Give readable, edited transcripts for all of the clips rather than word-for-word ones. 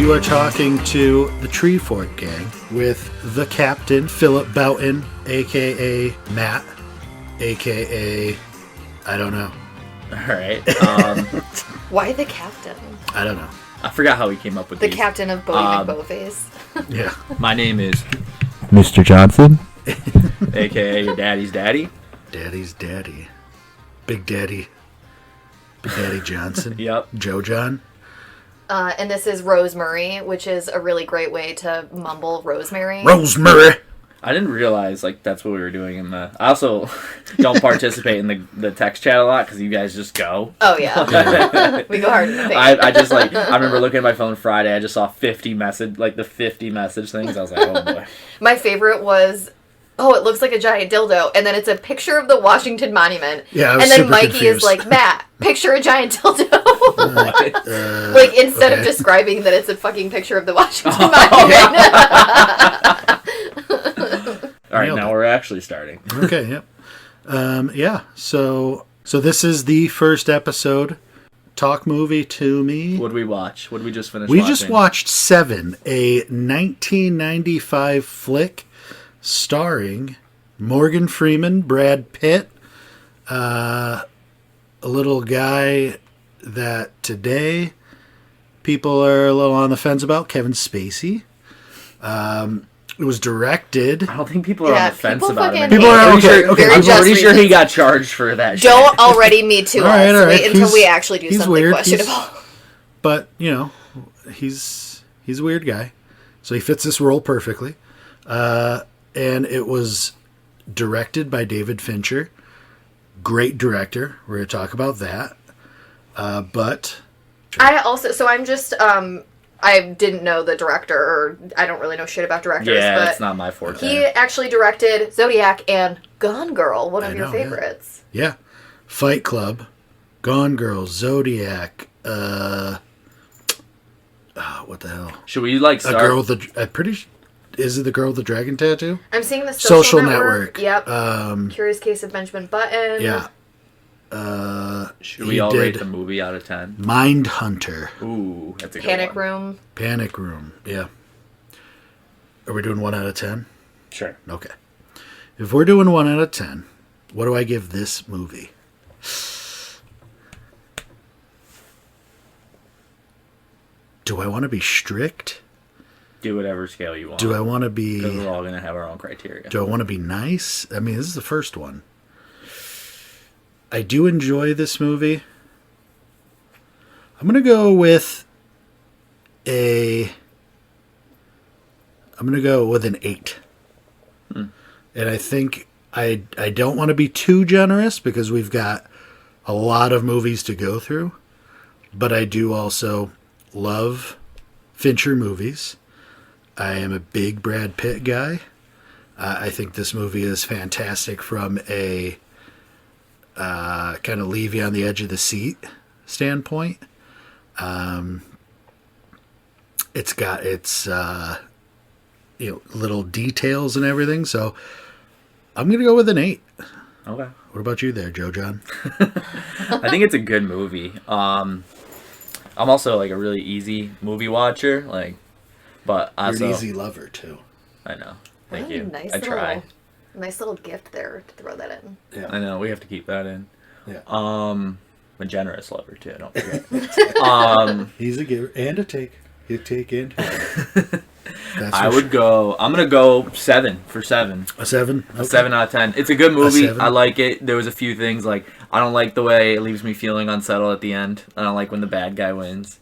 You are talking to the Treefort Gang with the Captain, Philip Boughton, a.k.a. Matt, a.k.a. I don't know. All right. Why the Captain? I don't know. I forgot how he came up with The these. Captain of Bodie McBoface. Yeah. My name is Mr. Johnson, a.k.a. your daddy's daddy. Daddy's daddy. Big Daddy. Big Daddy Johnson. Yep. Joe John. And this is Rosemary, which is a really great way to mumble rosemary. Rosemary. I didn't realize that's what we were doing in the. I also don't participate in the text chat a lot because you guys just go. Oh yeah, we go hard in the paint. I remember looking at my phone Friday. I just saw 50 message things. I was like, oh boy. My favorite was, it looks like a giant dildo, and then it's a picture of the Washington Monument. Yeah, I was and then super Mikey confused. is like, Matt, picture a giant dildo. Like instead of describing that it's a fucking picture of the Washington Monument. All right, Nailed now it. we're actually starting. Okay, yep. Yeah, so this is the first episode. Talk movie to me. What did we watch? What did we just finish We watching? just watched Se7en, a 1995 flick starring Morgan Freeman, Brad Pitt, a little guy that today people are a little on the fence about, Kevin Spacey. It was directed. I don't think people are on the fence about him. People are okay. I'm pretty sure he got charged for that shit. Don't already Me Too All right. Wait until we actually do something weird. questionable. But, he's a weird guy. So he fits this role perfectly. And it was directed by David Fincher. Great director. We're going to talk about that. But... I didn't know the director, or I don't really know shit about directors. Yeah, but it's not my forte. He actually directed Zodiac and Gone Girl, one of your favorites. Yeah. Fight Club, Gone Girl, Zodiac, what the hell? Should we start? A girl with is it the girl with the dragon tattoo? I'm seeing the Social Network. Yep. Curious Case of Benjamin Button. Yeah. Should we all rate the movie out of 10? Mindhunter. Ooh, that's a good Panic one. Room. Panic Room. Yeah. Are we doing 1 out of 10? Sure. Okay. If we're doing 1 out of 10, what do I give this movie? Do I want to be strict? Do whatever scale you want. Do I want to be... Because we're all going to have our own criteria. Do I want to be nice? I mean, this is the first one. I do enjoy this movie. I'm going to go with an 8. And I think I don't want to be too generous because we've got a lot of movies to go through. But I do also love Fincher movies. I am a big Brad Pitt guy. I think this movie is fantastic from a kind of leave you on the edge of the seat standpoint. It's got its little details and everything, so I'm gonna go with an 8. Okay. What about you there, Joe John? I think it's a good movie. I'm also a really easy movie watcher, but also You're an easy lover too. I know. Thank What a you. nice I try. Nice little gift there to throw that in. Yeah. I know we have to keep that in. Yeah. I'm a generous lover too. Don't forget. He's a giver and a take. You take and take. I'm gonna go 7 for 7. A 7. Okay. A 7 out of 10. It's a good movie. 7. I like it. There was a few things I don't like the way it leaves me feeling unsettled at the end. I don't like when the bad guy wins.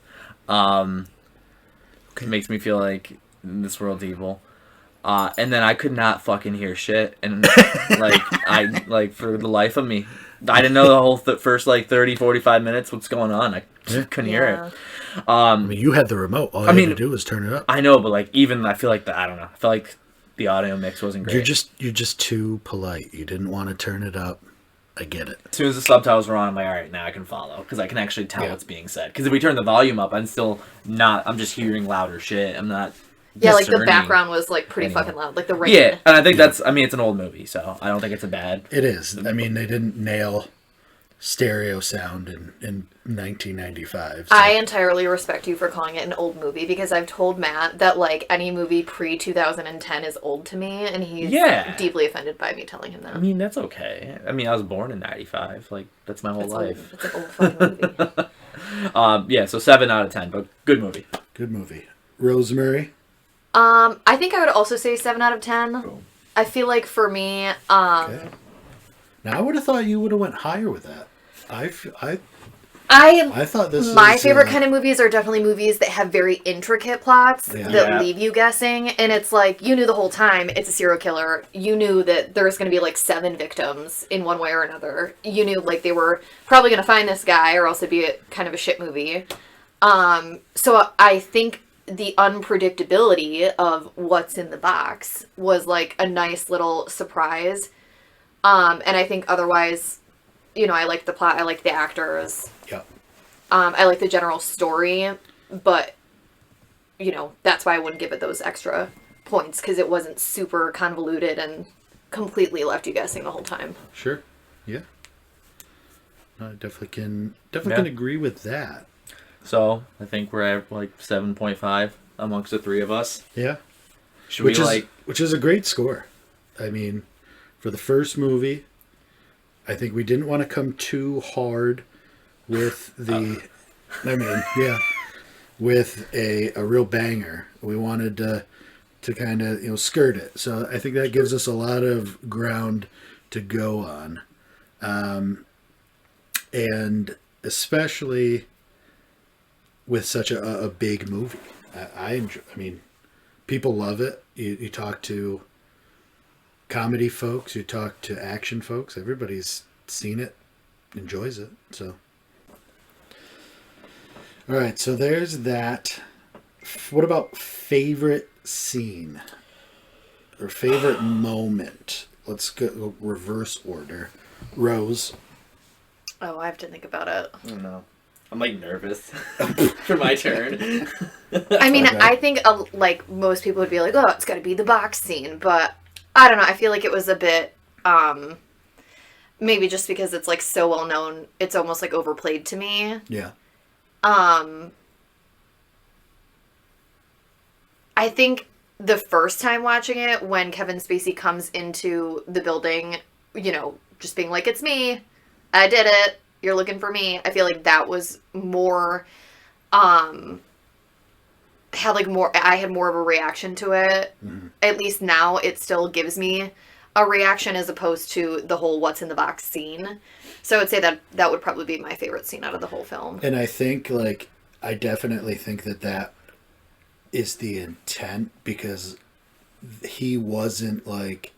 It makes me feel like this world's evil. And then I could not fucking hear shit, and for the life of me, I didn't know the whole first 30, 45 minutes what's going on. I couldn't hear it. I mean, you had the remote. All you had to do was turn it up. I know, but I feel like I don't know. I feel like the audio mix wasn't great. You're just too polite. You didn't want to turn it up. I get it. As soon as the subtitles were on, I'm like, all right, now I can follow because I can actually tell what's being said. Because if we turn the volume up, I'm just hearing louder shit. I'm not. Yeah, the background was pretty fucking loud, the rain. Yeah, and I think it's an old movie, so I don't think it's a bad. It is. I mean, they didn't nail stereo sound in 1995. So. I entirely respect you for calling it an old movie because I've told Matt that like any movie pre 2010 is old to me, and he's deeply offended by me telling him that. I mean, that's okay. I mean, I was born in '95. Like, that's my whole life. It's an old fucking movie. Yeah, so 7 out of 10, but good movie. Good movie. Rosemary. I think I would also say 7 out of 10. Cool. I feel like for me, Okay. Now I would have thought you would have went higher with that. I thought this. My favorite kind of movies are definitely movies that have very intricate plots that leave you guessing, and it's like you knew the whole time it's a serial killer. You knew that there was going to be like 7 victims in one way or another. You knew like they were probably going to find this guy, or else it'd be kind of a shit movie. So I think the unpredictability of what's in the box was like a nice little surprise. And I think otherwise, you know, I like the plot, I like the actors. Yep. I like the general story, but, you know, that's why I wouldn't give it those extra points, because it wasn't super convoluted and completely left you guessing the whole time. Sure. Yeah. I definitely can agree with that. So, I think we're at like 7.5 amongst the three of us. Yeah. Which is a great score. I mean, for the first movie, I think we didn't want to come too hard with the, with a real banger. We wanted to kind of, you know, skirt it. So I think that gives us a lot of ground to go on. And especially with such a big movie. I enjoy, I mean, people love it. You talk to comedy folks, you talk to action folks, everybody's seen it, enjoys it. So, all right, so there's that. What about favorite scene or favorite moment? Let's go reverse order. Rose. Oh, I have to think about it. I don't know. I'm like nervous for my turn. I mean, Okay. I think like most people would be like, oh, it's got to be the box scene, but I don't know. I feel like it was a bit, maybe just because it's like so well known, it's almost like overplayed to me. Yeah. I think the first time watching it, when Kevin Spacey comes into the building, you know, just being like, it's me, I did it, you're looking for me. I feel like that was more, I had more of a reaction to it. Mm-hmm. At least now it still gives me a reaction as opposed to the whole what's in the box scene. So I would say that would probably be my favorite scene out of the whole film. And I think, like, I definitely think that is the intent, because he wasn't, like,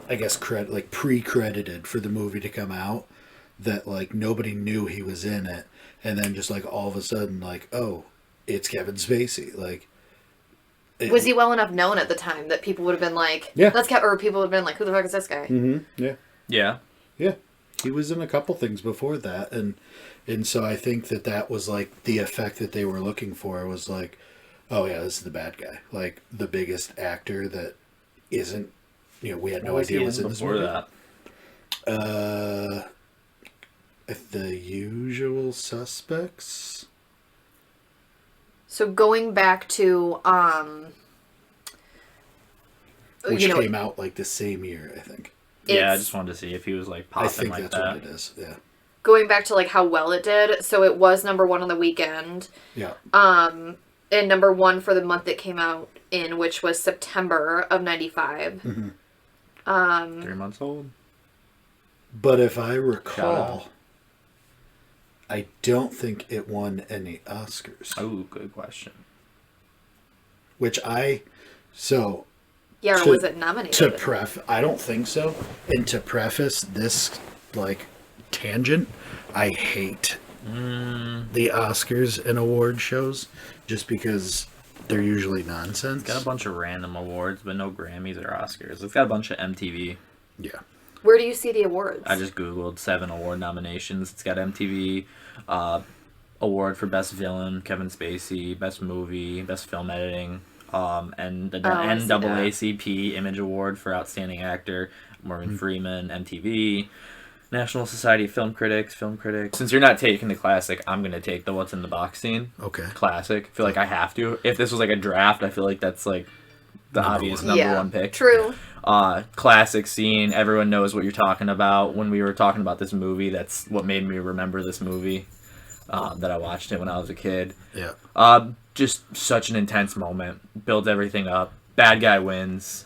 I guess pre-credited for the movie to come out, that like nobody knew he was in it, and then just like all of a sudden, like, oh, it's Kevin Spacey. Like, was he well enough known at the time that people would have been like, yeah, or people would have been like, who the fuck is this guy? Mm-hmm. Yeah. Yeah. He was in a couple things before that, and so I think that was like the effect that they were looking for, was like, oh yeah, this is the bad guy, like the biggest actor that isn't. You know, we had no idea was in this movie. That. The Usual Suspects. So going back to which came out like the same year, I think. Yeah, I just wanted to see if he was like popping. I think like that's that. what it is. Yeah. Going back to like how well it did, so it was number 1 on the weekend. Yeah. And number 1 for the month it came out in, which was September of '95. Mm-hmm. 3 months old. But if I recall, I don't think it won any Oscars. Oh, good question. Yeah, or was it nominated? I don't think so. And to preface this, like, tangent, I hate the Oscars and award shows, just because they're usually nonsense. It's got a bunch of random awards, but no Grammys or Oscars. It's got a bunch of MTV. Yeah. Where do you see the awards? I just Googled 7 award nominations. It's got MTV award for Best Villain, Kevin Spacey, Best Movie, Best Film Editing, and the NAACP Image Award for Outstanding Actor, Morgan Freeman, MTV. National Society of Film Critics. Since you're not taking the classic, I'm gonna take the what's in the box scene. Okay. Classic. I feel like I have to. If this was like a draft, I feel like that's like the obvious one. number one pick. True. Classic scene. Everyone knows what you're talking about. When we were talking about this movie, that's what made me remember this movie. That I watched it when I was a kid. Yeah. Just such an intense moment. Builds everything up. Bad guy wins.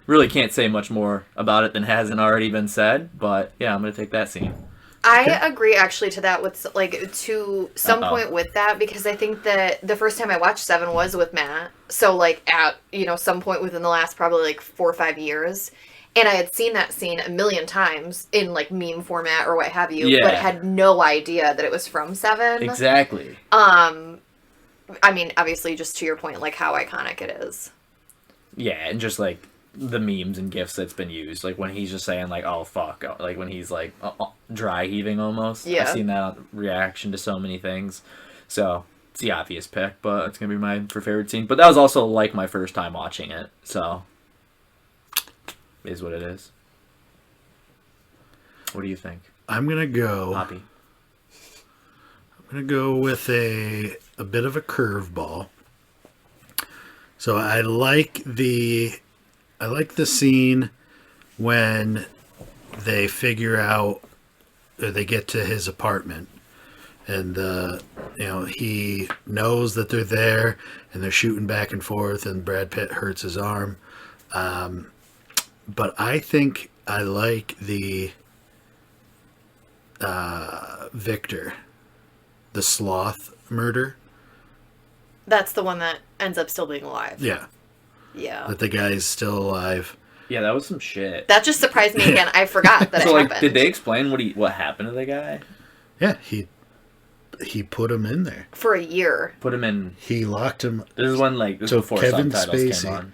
Really can't say much more about it than hasn't already been said, but yeah, I'm gonna take that scene. I agree actually to that with like to some point with that, because I think that the first time I watched Seven was with Matt. So like at some point within the last probably like 4 or 5 years. And I had seen that scene a million times in like meme format or what have you, but had no idea that it was from Seven. Exactly. I mean, obviously, just to your point, like how iconic it is. Yeah, and just like the memes and gifs that's been used, like when he's just saying like, "Oh fuck," like when he's like dry heaving almost. Yeah. I've seen that reaction to so many things, so it's the obvious pick, but it's gonna be my favorite scene. But that was also like my first time watching it, so is what it is. What do you think, I'm gonna go. Poppy? I'm gonna go with a bit of a curveball. So I like the scene when they figure out, or they get to his apartment, and he knows that they're there, and they're shooting back and forth, and Brad Pitt hurts his arm. But I think I like the Victor, the sloth murder. That's the one that ends up still being alive. Yeah. Yeah. That the guy's still alive. Yeah, that was some shit. That just surprised me again. I forgot that So it like, happened. did they explain what happened to the guy? Yeah, he put him in there. For a year. Put him in. He locked him. This is when this So before Kevin subtitles came Spacey. on.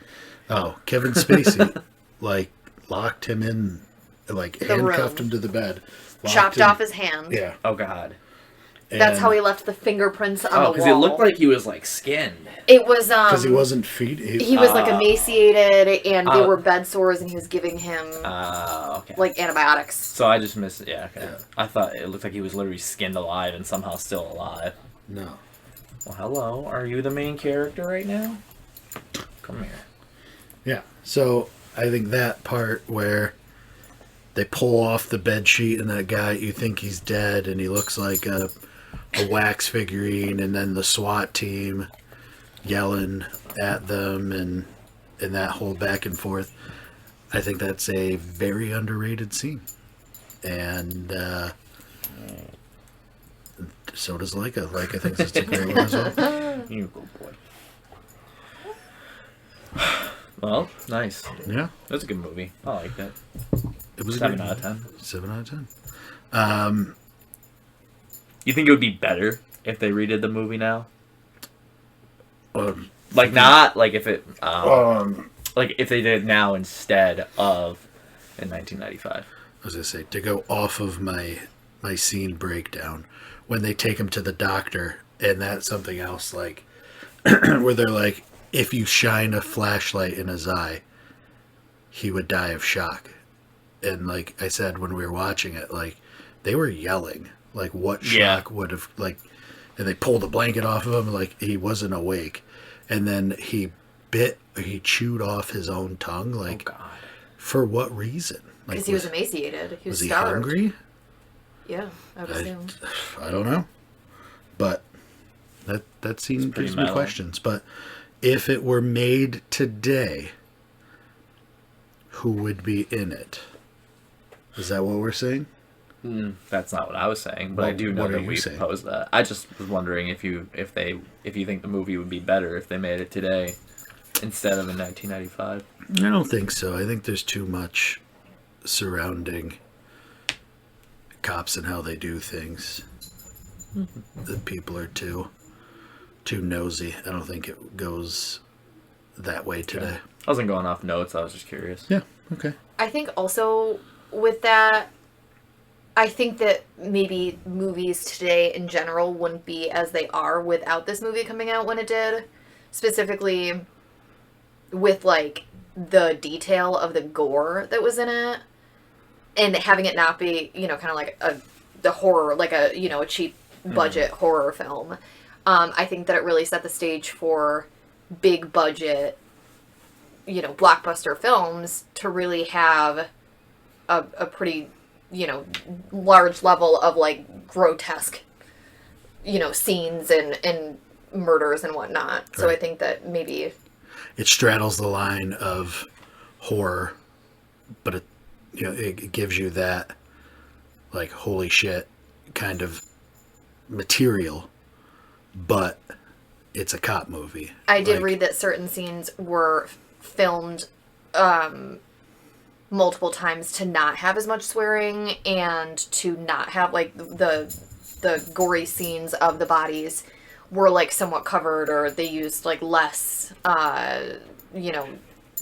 Oh, Kevin Spacey, like locked him in, like The handcuffed room. him to the bed, Chopped off his hand. Yeah, Oh god. That's how he left the fingerprints on the wall. because it looked like he was like skinned. It was because he wasn't feeding. he was like emaciated, and they were bed sores, and he was giving him Okay. like antibiotics. So I just missed it. Yeah. Okay. Yeah. I thought it looked like he was literally skinned alive and somehow still alive. No. Well, hello. Are you the main character right now? Come here. Yeah. So I think that part where they pull off the bed sheet and that guy, you think he's dead, and he looks like a wax figurine, and then the SWAT team yelling at them, and that whole back and forth. I think that's a very underrated scene, and so does Leica. Leica thinks it's a great one as well. You go, boy. Well, nice. Yeah, That's a good movie. I like that. it was a 7 great out of movie. 10. 7 out of 10. You think it would be better if they redid the movie now? Um, Like not like if it like if they did it now instead of in 1995. I was gonna say, to go off of my scene breakdown, when they take him to the doctor, and that's something else, like where they're like, if you shine a flashlight in his eye, he would die of shock. And like I said when we were watching it, like they were yelling, like what shock would have, like, and they pulled the blanket off of him, like he wasn't awake, and then he chewed off his own tongue, like, Oh God. for what reason? Like, Because he was emaciated. He was he starved. hungry? Yeah, I would assume. I don't know, but that scene pretty gives me metal. questions. But if it were made today, who would be in it? Is that what we're saying? That's not what I was saying, but I Well, do know what are that you we saying? proposed that. I just was wondering if you think the movie would be better if they made it today instead of in 1995. I don't think so. I think there's too much surrounding cops and how they do things. That people are too nosy. I don't think it goes that way today. I wasn't going off notes. I was just curious. Yeah. Okay. I think also with that, I think that maybe movies today in general wouldn't be as they are without this movie coming out when it did. Specifically with like the detail of the gore that was in it. and having it not be, kind of like the horror, like a cheap budget horror film. I think that it really set the stage for big budget, blockbuster films to really have a pretty, large level of like grotesque, scenes and murders and whatnot. Right. So I think that maybe it straddles the line of horror, but it gives you that like holy shit kind of material, but it's a cop movie. I did read that certain scenes were filmed multiple times to not have as much swearing and to not have like the gory scenes of the bodies were like somewhat covered, or they used like less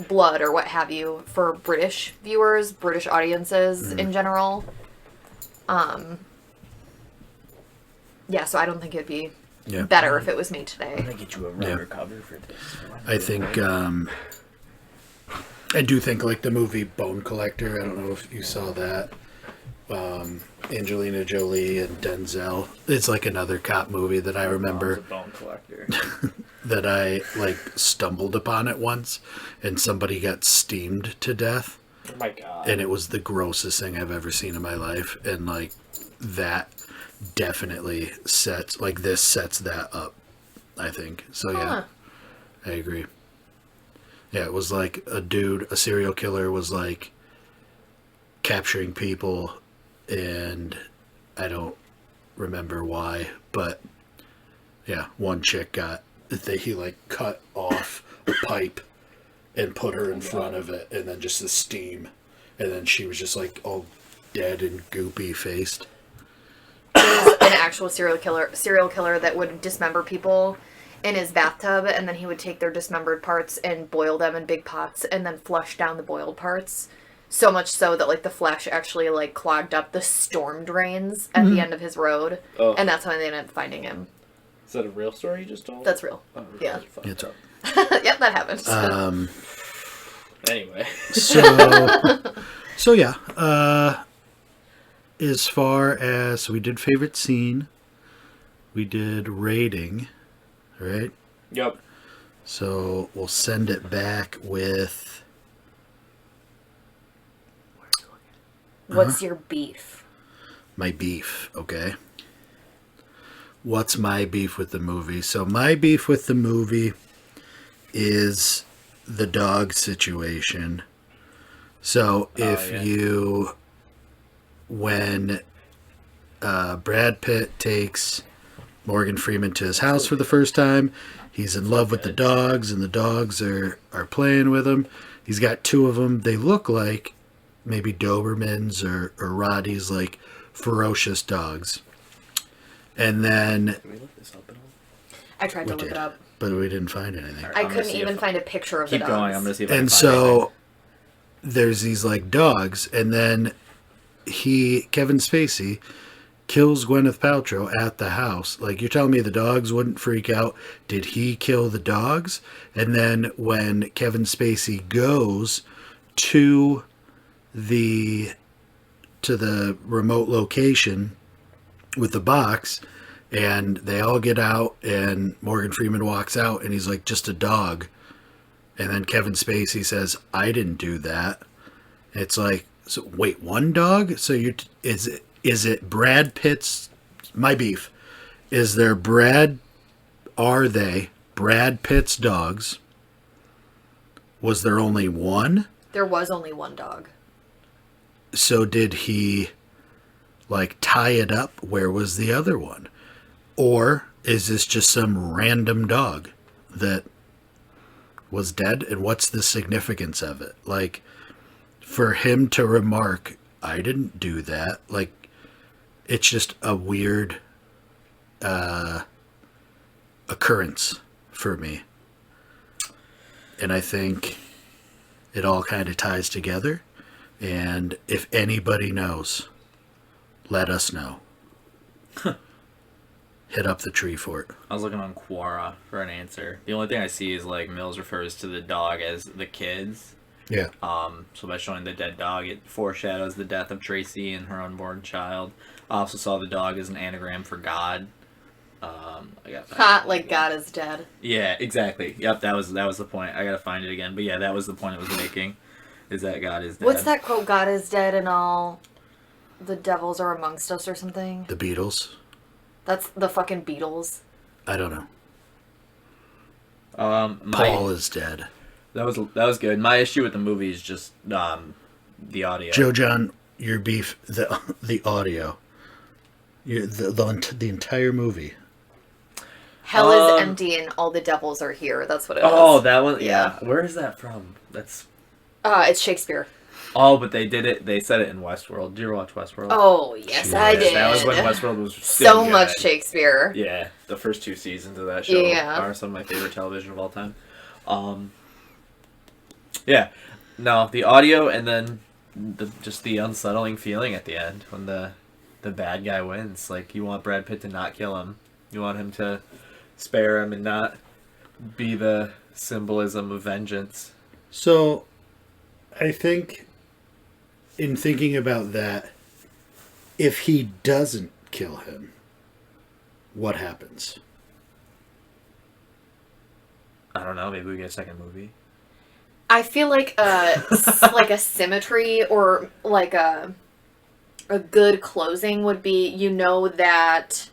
blood or what have you for British viewers, British audiences in general. Yeah, so I don't think it'd be better if it was made today. I'm gonna get you a rubber cover for this. I think I do think like the movie Bone Collector. I don't know if you saw that. Angelina Jolie and Denzel. It's like another cop movie that I remember. Bone Collector. That I like stumbled upon it once, and somebody got steamed to death. Oh my god! And it was the grossest thing I've ever seen in my life, and like that definitely sets that up. I think so. Yeah, I agree. Yeah, it was like a serial killer was like capturing people, and I don't remember why, but yeah, one chick he like cut off a pipe and put her in front of it, and then just the steam, and then she was just like all dead and goopy faced. There's an actual serial killer that would dismember people in his bathtub, and then he would take their dismembered parts and boil them in big pots and then flush down the boiled parts. So much so that like the flesh actually like clogged up the storm drains at the end of his road. Oh. And that's when they ended up finding him. Is that a real story you just told? That's real. Oh, yeah. It's up. Yep, that happened. Anyway. So yeah. As far as we did favorite scene, we did rating, right? Yep. So we'll send it back with. What's your beef? My beef, okay. What's my beef with the movie? So my beef with the movie is the dog situation. So when Brad Pitt takes Morgan Freeman to his house for the first time, he's in love with the dogs, and the dogs are playing with him. He's got two of them. They look like maybe Dobermans or Rotties, like ferocious dogs. And then Did we look this up at all? I tried to look it up, but we didn't find anything. I couldn't even find a picture of the dogs. Keep going. I'm gonna see if I can And find so anything. there's these like dogs, and then Kevin Spacey kills Gwyneth Paltrow at the house. Like, you're telling me the dogs wouldn't freak out? Did he kill the dogs? And then when Kevin Spacey goes to the remote location with the box, and they all get out, and Morgan Freeman walks out, and he's like, just a dog. And then Kevin Spacey says, I didn't do that. It's like, so wait, one dog? So is it Brad Pitt's, my beef, are they Brad Pitt's dogs? Was there only one? There was only one dog. So did he like tie it up? Where was the other one? Or is this just some random dog that was dead? And what's the significance of it? Like, for him to remark, I didn't do that. Like, it's just a weird occurrence for me. And I think it all kind of ties together. And if anybody knows, let us know. Hit up the tree fort. I was looking on Quora for an answer. The only thing I see is like Mills refers to the dog as the kids. Yeah. So by showing the dead dog, it foreshadows the death of Tracy and her unborn child. I also saw the dog as an anagram for God. I got Hot like God is dead. Yeah, exactly. Yep, that was the point. I gotta find it again, but yeah, that was the point it was making, is that God is dead. What's that quote? God is dead and all the devils are amongst us or something? The Beatles? That's the fucking Beatles. I don't know. Paul is dead. That was good. My issue with the movie is just the audio. Joe John, your beef, the audio. The entire movie. Hell is empty and all the devils are here. That's what it is. Oh, that one? Yeah. Where is that from? That's... It's Shakespeare. Oh, but they said it in Westworld. Did you ever watch Westworld? Oh, yes, I did. That was when Westworld was still so good. much Shakespeare. Yeah, the first 2 seasons of that show are some of my favorite television of all time. Yeah. No, the audio and then just the unsettling feeling at the end when the bad guy wins. Like, you want Brad Pitt to not kill him. You want him to spare him and not be the symbolism of vengeance. So, I think, in thinking about that, if he doesn't kill him, what happens? I don't know. Maybe we get a second movie. I feel like like a symmetry or like a good closing would be, that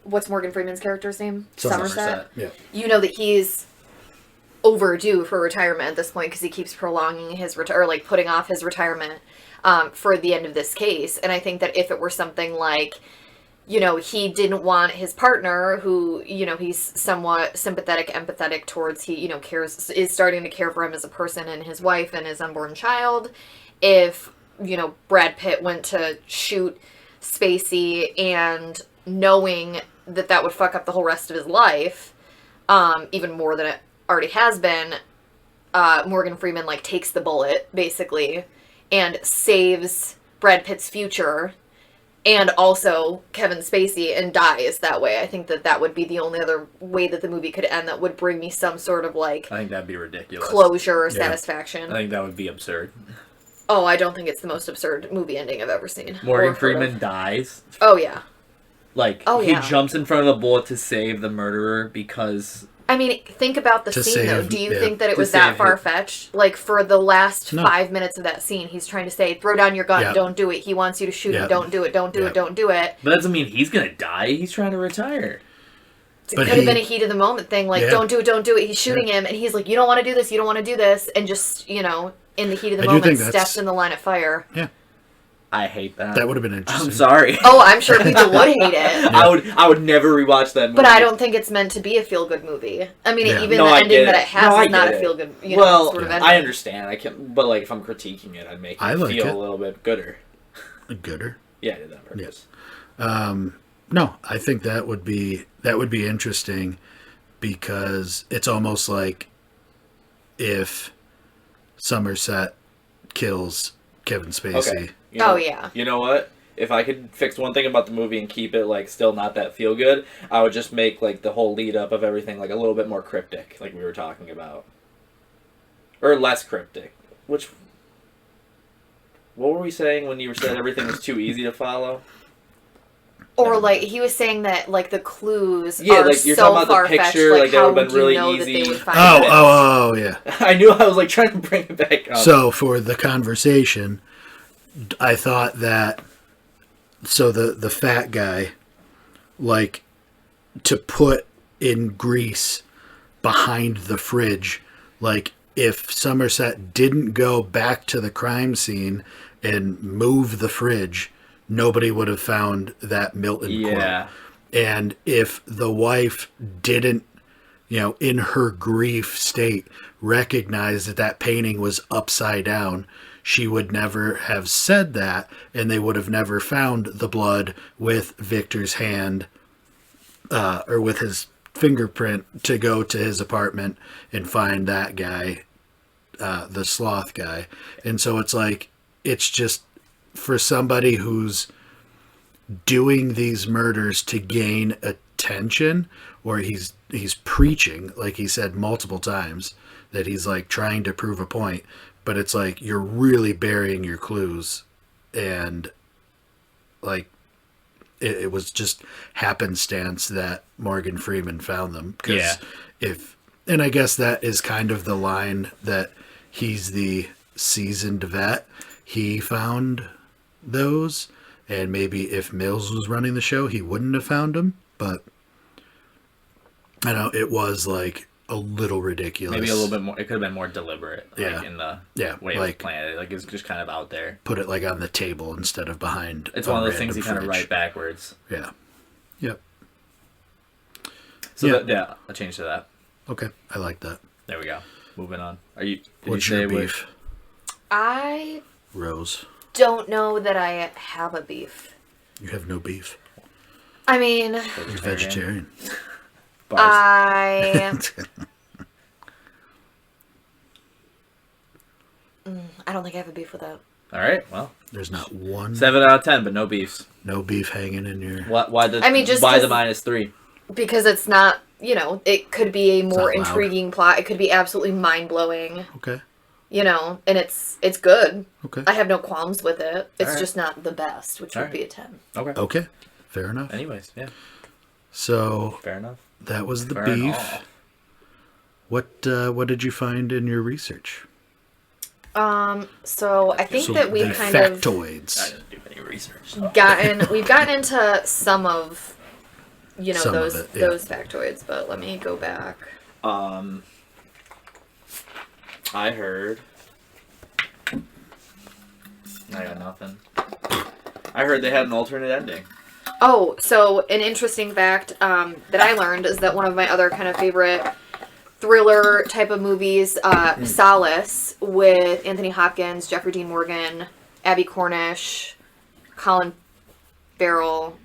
what's Morgan Freeman's character's name? Somerset. Yeah. You know that he's overdue for retirement at this point because he keeps prolonging his putting off his retirement for the end of this case. And I think that if it were something like, he didn't want his partner who, he's somewhat sympathetic, empathetic towards, is starting to care for him as a person and his wife and his unborn child. If, Brad Pitt went to shoot Spacey and knowing that would fuck up the whole rest of his life, even more than it already has been, Morgan Freeman, takes the bullet, basically, and saves Brad Pitt's future and also Kevin Spacey and dies that way. I think that would be the only other way that the movie could end that would bring me some sort of I think that'd be ridiculous. Closure or satisfaction. I think that would be absurd. Oh, I don't think it's the most absurd movie ending I've ever seen. Morgan Freeman dies. Oh, yeah. He jumps in front of the bullet to save the murderer because... I mean, think about the scene, though. Do you think that it was that far-fetched? For the last 5 minutes of that scene, he's trying to say, throw down your gun, don't do it. He wants you to shoot him, don't do it, don't do it, don't do it. But that doesn't mean he's going to die. He's trying to retire. It could have been a heat of the moment thing, don't do it, don't do it. He's shooting him, and he's like, you don't want to do this, you don't want to do this, and just, in the heat of the moment, steps in the line of fire. Yeah. I hate that. That would have been interesting. I'm sorry. Oh, I'm sure people would hate it. I would never rewatch that movie. But I don't think it's meant to be a feel-good movie. I mean, even the ending that it has is not a feel-good, sort of ending. I understand. But if I'm critiquing it, I'd make it feel a little bit gooder. Gooder? Yeah, I did that on purpose. Yes. No, I think that would be interesting because it's almost like if Somerset kills Kevin Spacey. Okay. Yeah. You know what? If I could fix one thing about the movie and keep it still not that feel good, I would just make the whole lead up of everything a little bit more cryptic, like we were talking about, or less cryptic. What were we saying when you said everything was too easy to follow? Or he was saying that the clues are you're so talking about far-fetched. The picture, How that would would have been really you know easy. that they would find it? Oh, yeah. I knew I was trying to bring it back up. So for the conversation, I thought that the fat guy, to put in grease behind the fridge, if Somerset didn't go back to the crime scene and move the fridge, nobody would have found that Milton quote. And if the wife didn't, in her grief state, recognize that painting was upside down, she would never have said that, and they would have never found the blood with Victor's hand or with his fingerprint to go to his apartment and find that guy, the sloth guy. And so it's just for somebody who's doing these murders to gain attention intention, or he's preaching, like he said multiple times, that he's like trying to prove a point, but it's like you're really burying your clues, and like it was just happenstance that Morgan Freeman found them. Yeah. And I guess that is kind of the line that he's the seasoned vet. He found those, and maybe if Mills was running the show, he wouldn't have found them. But I know it was like a little ridiculous. Maybe a little bit more. It could have been more deliberate, like in the way it was like planned. Like it's just kind of out there. put it like on the table instead of behind. It's a one of those things random you kind of fridge. write backwards. Yeah. Yep. So Yeah. I'll change to that. Okay, I like that. There we go. Moving on. Did What's you say your what- beef, I Rose? don't know that I have a beef. You have no beef. I mean, You're vegetarian. Bars. I don't think I have a beef with that. All right. Well, There's not one. 7 out of 10, but no beefs. No beef hanging in your. Why the? I mean, just why the 'cause- -3? Because it's not, it could be a more not loud. intriguing plot. It could be absolutely mind-blowing, Okay. and it's good. Okay. I have no qualms with it. It's Alright. just not the best, which would Alright. be a 10. Okay. Okay. Fair enough. Anyways, yeah, So fair enough. that was the Fair beef. enough. What did you find in your research? So I think So that we the kind of factoids. I didn't do any research. we've gotten into some of Some of those it, yeah. those factoids, but let me go back. I heard. I got nothing. I heard they had an alternate ending. Oh, so an interesting fact that I learned is that one of my other kind of favorite thriller type of movies, Solace, with Anthony Hopkins, Jeffrey Dean Morgan, Abby Cornish, Colin Farrell,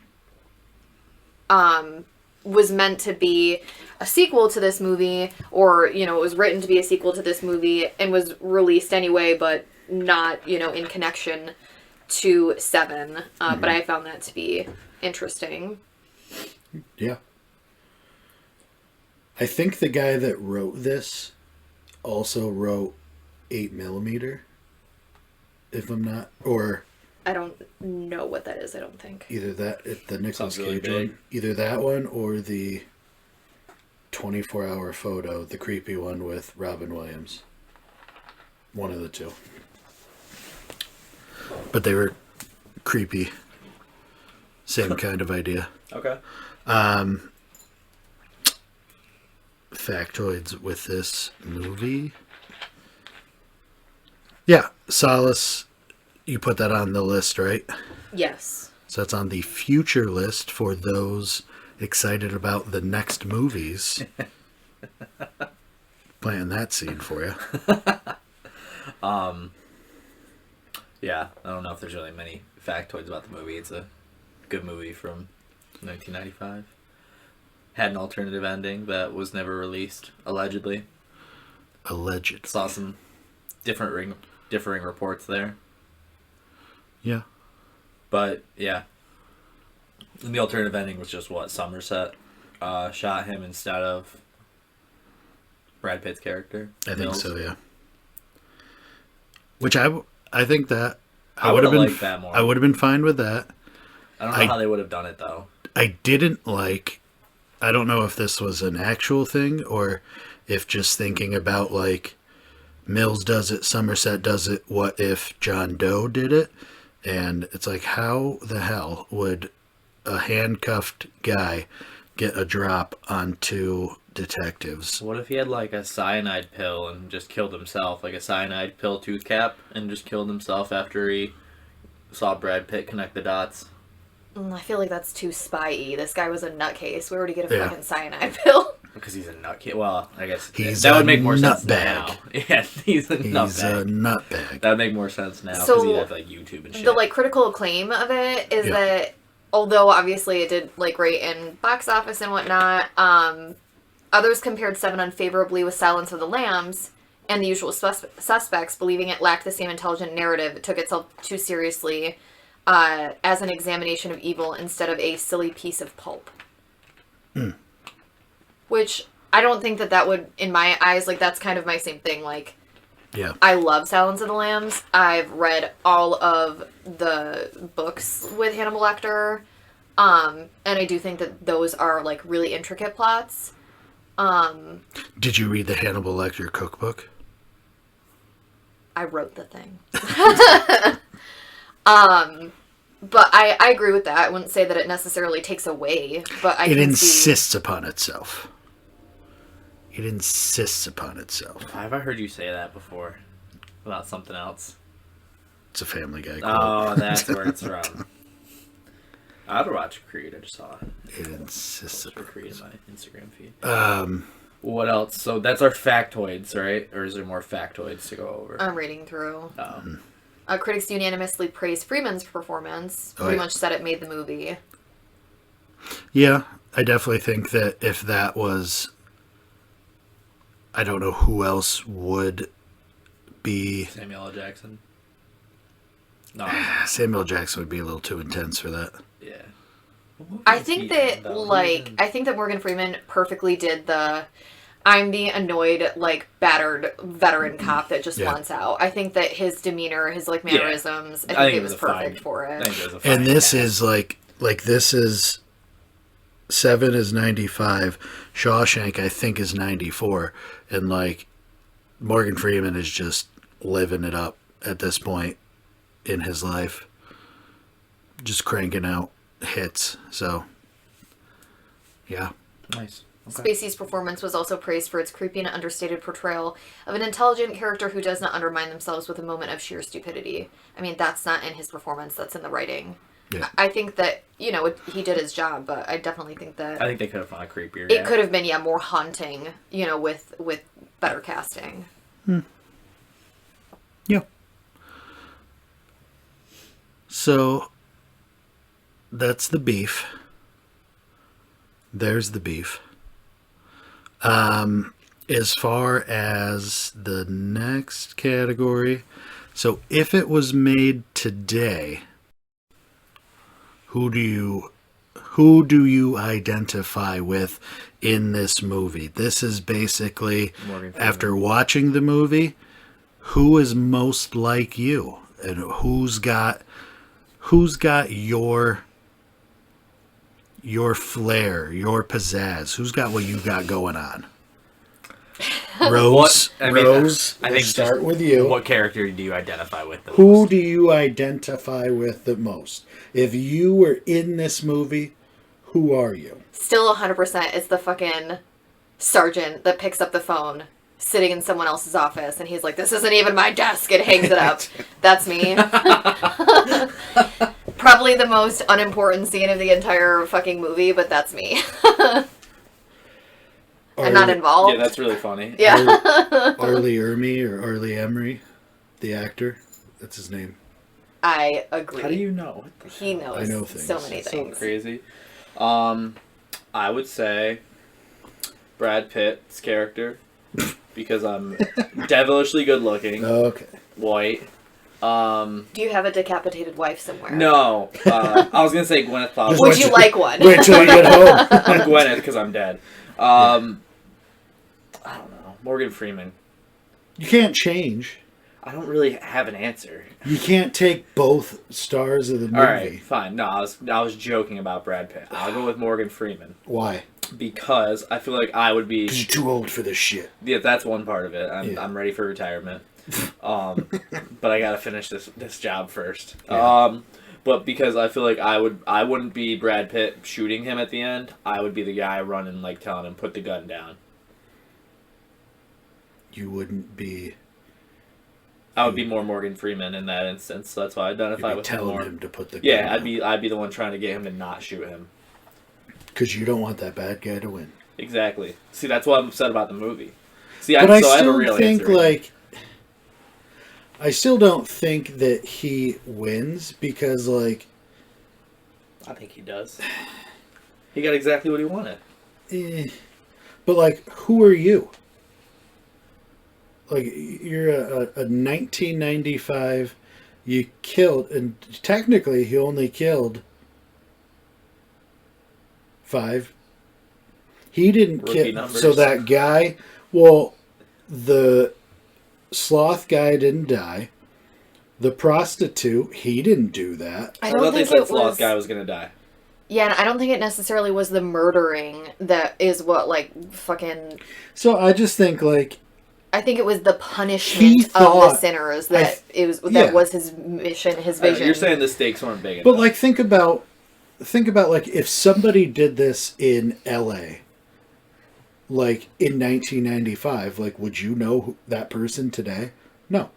was meant to be a sequel to this movie, or, it was written to be a sequel to this movie and was released anyway, but not, in connection to Seven. But I found that to be interesting. Yeah. I think the guy that wrote this also wrote 8mm. If I'm not, or I don't know what that is, I don't think. either the Nicolas Sounds really Cage big. one, either that one or the 24-hour photo, the creepy one with Robin Williams. One of the two. But they were creepy. Same kind of idea. Okay. Factoids with this movie. Yeah, Solace, you put that on the list, right? Yes. So that's on the future list for those excited about the next movies. Planting that seed for you. Yeah, I don't know if there's really many factoids about the movie. It's a good movie from 1995. Had an alternative ending that was never released, allegedly. Alleged. Saw some differing reports there. Yeah. But, yeah. And the alternative ending was just what Somerset shot him instead of Brad Pitt's character. I think Mills. so, yeah. Which I think that I would have been liked that more. I would have been fine with that. I don't know how they would have done it, though. I didn't like, I don't know if this was an actual thing or if just thinking about like Mills does it, Somerset does it, what if John Doe did it? And it's like, how the hell would a handcuffed guy get a drop onto detectives? What if he had like a cyanide pill and just killed himself, like a cyanide pill tooth cap, and just killed himself after he saw Brad Pitt connect the dots? I feel like that's too spy-y. This guy was a nutcase. Where would he get a Yeah. fucking cyanide pill? Because he's a nutcase. Well, I guess He's that a would make more sense nutbag. now. Yeah, he's a He's nutbag. a nutbag. That would make more sense now because So, he'd have like YouTube and shit. The critical acclaim of it is Yeah. that although obviously it did great in box office and whatnot, others compared Seven unfavorably with Silence of the Lambs and The Usual Suspects, believing it lacked the same intelligent narrative. It took itself too seriously as an examination of evil instead of a silly piece of pulp. Which I don't think that would, in my eyes, like, that's kind of my same thing. Like, Yeah. I love Silence of the Lambs. I've read all of the books with Hannibal Lecter. And I do think that those are, like, really intricate plots. Did you read the Hannibal Lecter cookbook? I wrote the thing. But I agree with that. I wouldn't say that it necessarily takes away, but It insists upon itself. It insists upon itself. Have I heard you say that before? About something else? It's a Family Guy quote. Oh, that's where it's from. I'd watch Creed. I just saw it. It insists For upon Creed in itself. my Instagram feed. What else? So that's our factoids, right? Or is there more factoids to go over? I'm reading through. Oh. Critics unanimously praised Freeman's performance. Pretty much said it made the movie. Yeah, I definitely think that if that was... I don't know who else would be... Samuel L. Jackson? No. Samuel Jackson would be a little too intense for that. Yeah. I think that Morgan Freeman perfectly did the I'm the annoyed, like, battered veteran cop that just wants out. I think that his demeanor, his, like, mannerisms, I think it was perfect for it. And this is like this is Se7en is 95, Shawshank I think is 94, and like Morgan Freeman is just living it up at this point in his life, just cranking out hits. So yeah, Nice. Okay. Spacey's performance was also praised for its creepy and understated portrayal of an intelligent character who does not undermine themselves with a moment of sheer stupidity. I mean, that's not in his performance, that's in the writing. Yeah. I think that, he did his job, but I definitely think that... I think they could have found a creepier It could have been, more haunting, with better casting. yeah. So that's the beef. There's the beef. As far as the next category, so if it was made today, who do you identify with in this movie? This is basically, after watching the movie, who is most like you, and who's got your flair, your pizzazz? Who's got what you got going on? Rose, I think let's start with you. What character do you identify with the Who most? do you identify with the most? If you were in this movie, who are you? Still 100% it's the fucking sergeant that picks up the phone sitting in someone else's office and he's like, this isn't even my desk, and hangs it up. That's me. Probably the most unimportant scene of the entire fucking movie, but that's me. I'm not involved. Yeah, that's really funny. Yeah. Arlie Ermy or Arlie Emery, the actor. That's his name. I agree. How do you know? He knows I know things. so many So things. crazy. I would say Brad Pitt's character because I'm devilishly good looking, Okay. white. Do you have a decapitated wife somewhere? No, I was gonna say Gwyneth Paltrow. Would you like one? Wait till you get home. I'm Gwyneth because I'm dead. I don't know. Morgan Freeman. You can't change. I don't really have an answer. You can't take both stars of the movie. All right, fine. No, I was joking about Brad Pitt. I'll go with Morgan Freeman Why? because I feel like I would be. Because you're too old for this shit. Yeah, that's one part of it. Yeah. I'm ready for retirement. But I gotta finish this job first. Yeah. But because I feel like I wouldn't be Brad Pitt shooting him at the end. I would be the guy running, like telling him put the gun down. You wouldn't be. I would be more Morgan Freeman in that instance. So that's why I identify You'd be with him telling more. him to put the. Yeah, gun I'd be the one trying to get him to not shoot him. Because you don't want that bad guy to win. Exactly. See, that's what I'm upset about the movie. See, But I I have a still real think answer. like. I still don't think that he wins because like. I think he does. He got exactly what he wanted. But like, who are you? Like, you're a 1995. You killed, and technically he only killed 5 He didn't Rookie kill. numbers. So that guy, well, the sloth guy didn't die. The prostitute, he didn't do that. I I don't thought they think said it Sloth was. guy was gonna die. Yeah, and I don't think it necessarily was the murdering that is what like fucking. So I just think like I think it was the punishment He of the thought- sinners I that th- it was. yeah. That was his mission, his vision. You're saying the stakes weren't big enough. But like think about like if somebody did this in LA like in 1995, like would you know that person today? No.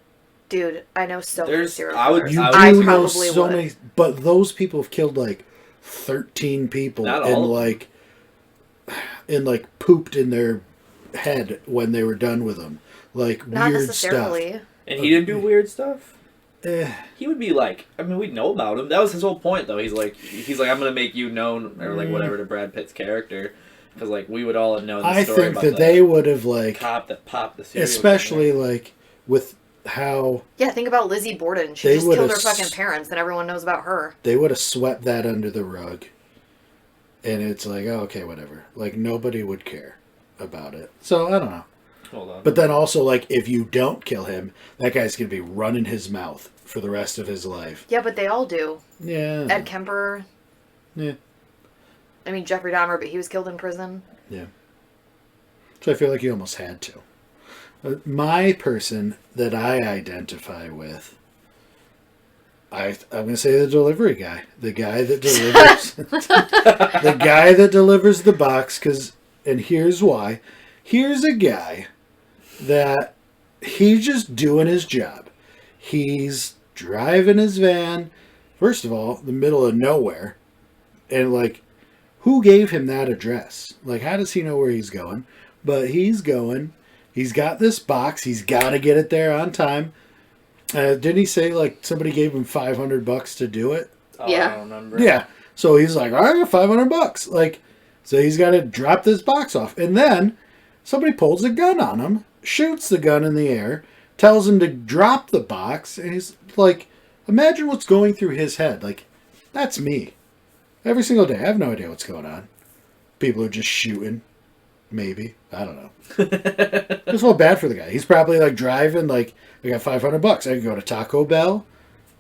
Dude, I know so many There's- serial I would- killers. You I do know probably so would. many, but those people have killed like 13 people Not and all of them. like pooped in their head when they were done with them. Like Not weird necessarily. stuff. and he didn't do weird stuff. Eh, He would be like, I mean, we'd know about him. That was his whole point, though. He's like, I'm gonna make you known, or like whatever, to Brad Pitt's character, because like we would all have known the I story think about that the they would have like, cop that popped the serial especially killer. like with how Yeah, think about Lizzie Borden. She They just would've killed her fucking parents, and everyone knows about her. they would have swept that under the rug, and it's like, oh, okay, whatever. Like nobody would care about it. So I don't know. Hold on. But then also, like, if you don't kill him, that guy's going to be running his mouth for the rest of his life. Yeah, but they all do. Yeah. Ed Kemper. Yeah. I mean, Jeffrey Dahmer, but he was killed in prison. Yeah. So I feel like you almost had to. My person that I identify with, I'm going to say the delivery guy. The guy that delivers. The guy that delivers the box, and here's why. Here's a guy that he's just doing his job. He's driving his van, first of all, the middle of nowhere. And, like, who gave him that address? Like, how does he know where he's going? But he's going. He's got this box. He's got to get it there on time. Didn't he say, like, somebody gave him $500 to do it? Oh, Yeah. I don't remember. Yeah. So he's like, all right, I got $500. Like, so he's got to drop this box off. And then somebody pulls a gun on him, shoots the gun in the air, tells him to drop the box. And he's like, imagine what's going through his head. Like, that's me. Every single day. I have no idea what's going on. People are just shooting. Maybe. I don't know. Just feel bad for the guy. He's probably like driving, like, I got $500. I can go to Taco Bell.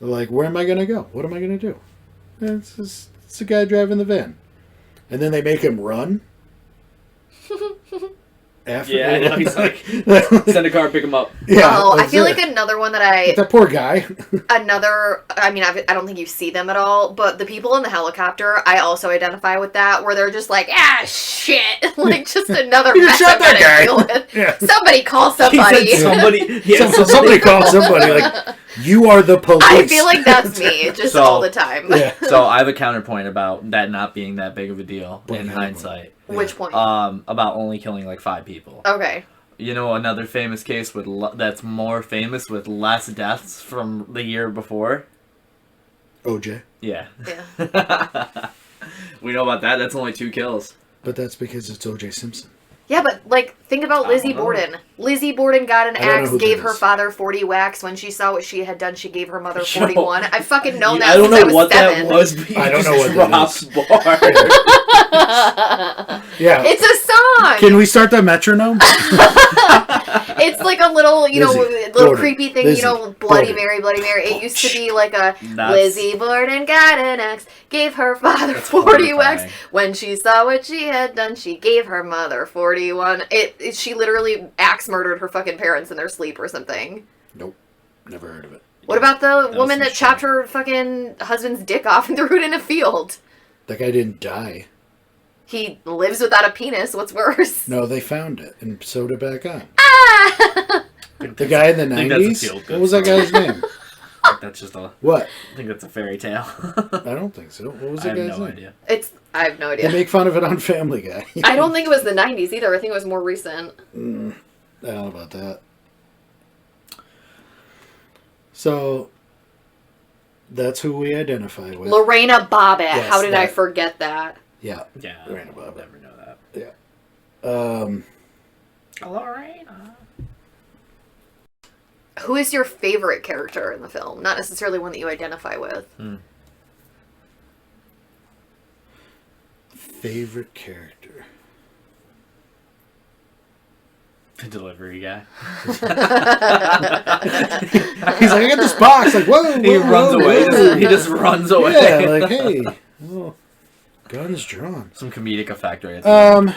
Like, where am I going to go? What am I going to do? And it's a guy driving the van. And then they make him run. After Yeah, I know. He's like, send a car, pick him up. yeah, Oh, I that's feel it. like another one that I That poor guy. I mean, I don't think you see them at all, but the people in the helicopter, I also identify with that, where they're just like, ah, shit. Like, just another You mess shot I'm gonna that guy. deal with. Yeah. Somebody call He somebody. said somebody. Yeah, Somebody called somebody. Like, you are the police. I feel like that's me, just So- all the time. Yeah. So I have a counterpoint about that not being that big of a deal What in counterpoint? hindsight. Which point? About only killing like 5 people. Okay. You know, another famous case with that's more famous with less deaths from the year before. OJ. Yeah. Yeah. We know about that. That's only 2 kills. But that's because it's OJ Simpson. Yeah, but, like, think about I Lizzie don't know. Borden. Lizzie Borden got an I don't know axe, who gave that her is. father 40 whacks. When she saw what she had done, she gave her mother Yo. 41. I've fucking known that I don't since I know was what 7. that was. But I don't just know what that dropped bars. Yeah. It's a song! Can we start the metronome? It's like a little, you know, Lizzie little Borden. creepy thing, Lizzie you know, Bloody Borden. Mary, Bloody Mary. It used to be like a That's- Lizzie Borden got an axe, gave her father That's 40 whacks. horrifying. When she saw what she had done, she gave her mother 41. She literally axe murdered her fucking parents in their sleep or something. Nope. Never heard of it. What about the was woman some that shit. chopped her fucking husband's dick off and threw it in a field? That guy didn't die. He lives without a penis. What's worse? No, they found it and sewed it back on. Ah! The guy in the I think that's a 90s? feel-good What was that story. guy's name? That's just a. What? I think that's a fairy tale. I don't think so. What was I that have guy's no name? idea. I have no They idea. make fun of it on Family Guy. I don't think it was the 90s either. I think it was more recent. I don't know about that. So, that's who we identify with. Lorena Bobbitt. Yes, How did I that- forget that? Yeah. Yeah, Lorena Bobbitt. I'll never know that. Lorena. Who is your favorite character in the film? Not necessarily one that you identify with. Favorite character. The delivery guy. He's like, I got this box. Like, whoa, He runs away. He just runs away. Yeah, like, hey, well, gun is drawn. Some comedic effect right there.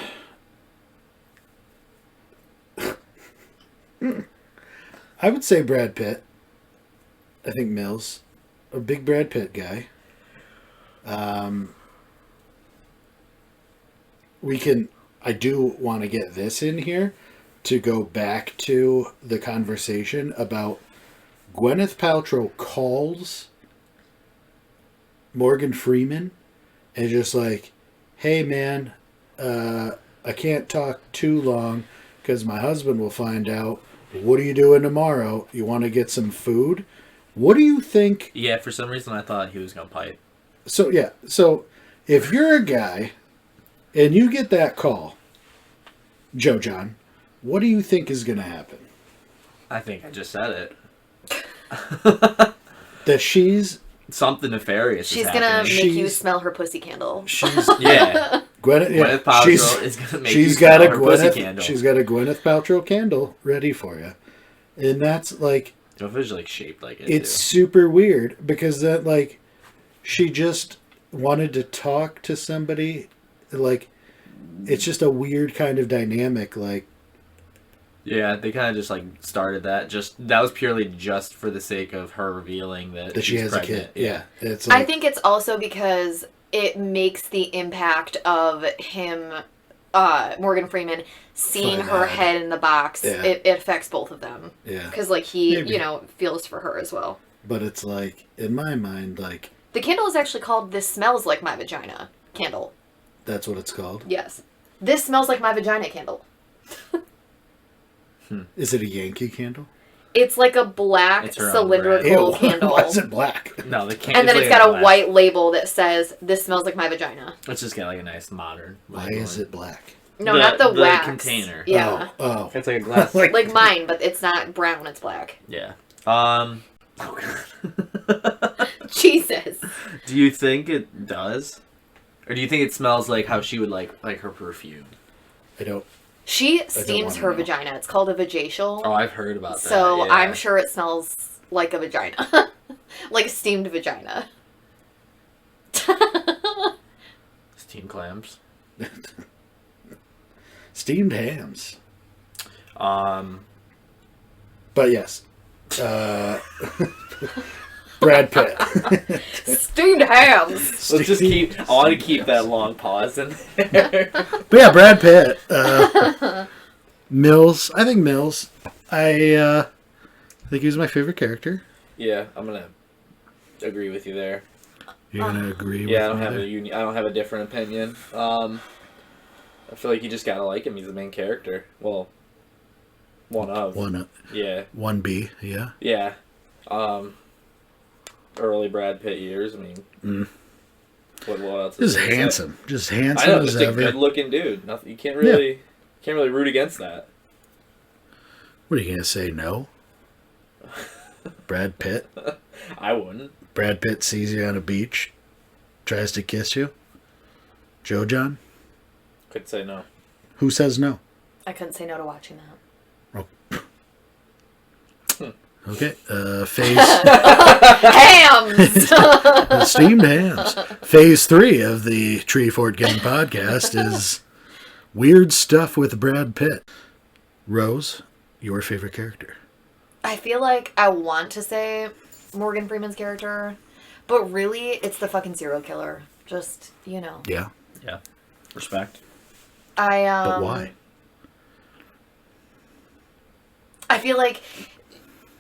I would say Brad Pitt. I think Mills, a big Brad Pitt guy. I do want to get this in here to go back to the conversation about Gwyneth Paltrow calls Morgan Freeman and just like, hey man, I can't talk too long because my husband will find out. What are you doing tomorrow? You want to get some food? What do you think? Yeah, for some reason I thought he was going to pipe. So if you're a guy and you get that call, Joe John, what do you think is going to happen? I think I just said it. That she's... Something nefarious She's is going to happening. make you smell her pussy candle. She's... Yeah. Gwyneth Paltrow is going to make you she's smell got a her pussy Gwyneth, candle. she's got a Gwyneth Paltrow candle ready for you. And that's like... It's visually shaped like it, It's too. super weird because that, like, she just wanted to talk to somebody. Like, it's just a weird kind of dynamic. Like, Yeah, they kind of just like started that. That was purely just for the sake of her revealing that she she's has pregnant. a kid. Yeah. It's like, I think it's also because it makes the impact of him, Morgan Freeman, seeing Find her out. head in the box. Yeah. It affects both of them. Yeah. Because, like, he, Maybe. feels for her as well. But it's like, in my mind, like, The candle is actually called This Smells Like My Vagina candle. that's what it's called. Yes. This Smells Like My Vagina candle. Is it a Yankee candle? It's like a black It's her own cylindrical candle. Why is it black? No, the can. And then like it's got a glass. white label that says, This Smells Like My Vagina. Let's just get like a nice modern. Why is it black? No, not the wax. Container. Yeah. Oh. It's like a glass. Like mine, but it's not brown, it's black. Yeah. Oh God. Jesus. Do you think it does, or do you think it smells like how she would like her perfume? I don't. She steams wanna her know. vagina. It's called a vajacial. Oh, I've heard about that. So yeah. I'm sure it smells like a vagina. Like a steamed vagina. Steamed clams. Steamed hams. Um. But yes. Brad Pitt. Steamed hams. Let's just keep. I want to keep that long pause in there. But yeah, Brad Pitt. Mills. I think Mills. I think he was my favorite character. Yeah, I'm gonna agree with you there. You're gonna agree with Yeah, I don't me have there? I don't have a different opinion. I feel like you just gotta like him. He's the main character. Well, one of. Yeah. 1B, yeah. Yeah. Early Brad Pitt years. I mean, what else? Just is there to say? handsome. Just I handsome know, as just a ever. good-looking dude. Nothing. You can't really root against that. What are you gonna say? No. Brad Pitt. I wouldn't. Brad Pitt sees you on a beach, tries to kiss you. Joe John. Could say no. Who says no? I couldn't say no to watching that. Okay. Phase Hams! steamed hams. Phase 3 of the Tree Fort Gang podcast is weird stuff with Brad Pitt. Rose, your favorite character? I feel like I want to say Morgan Freeman's character, but really it's the fucking serial killer. Just, Yeah. Yeah. Respect. But why? I feel like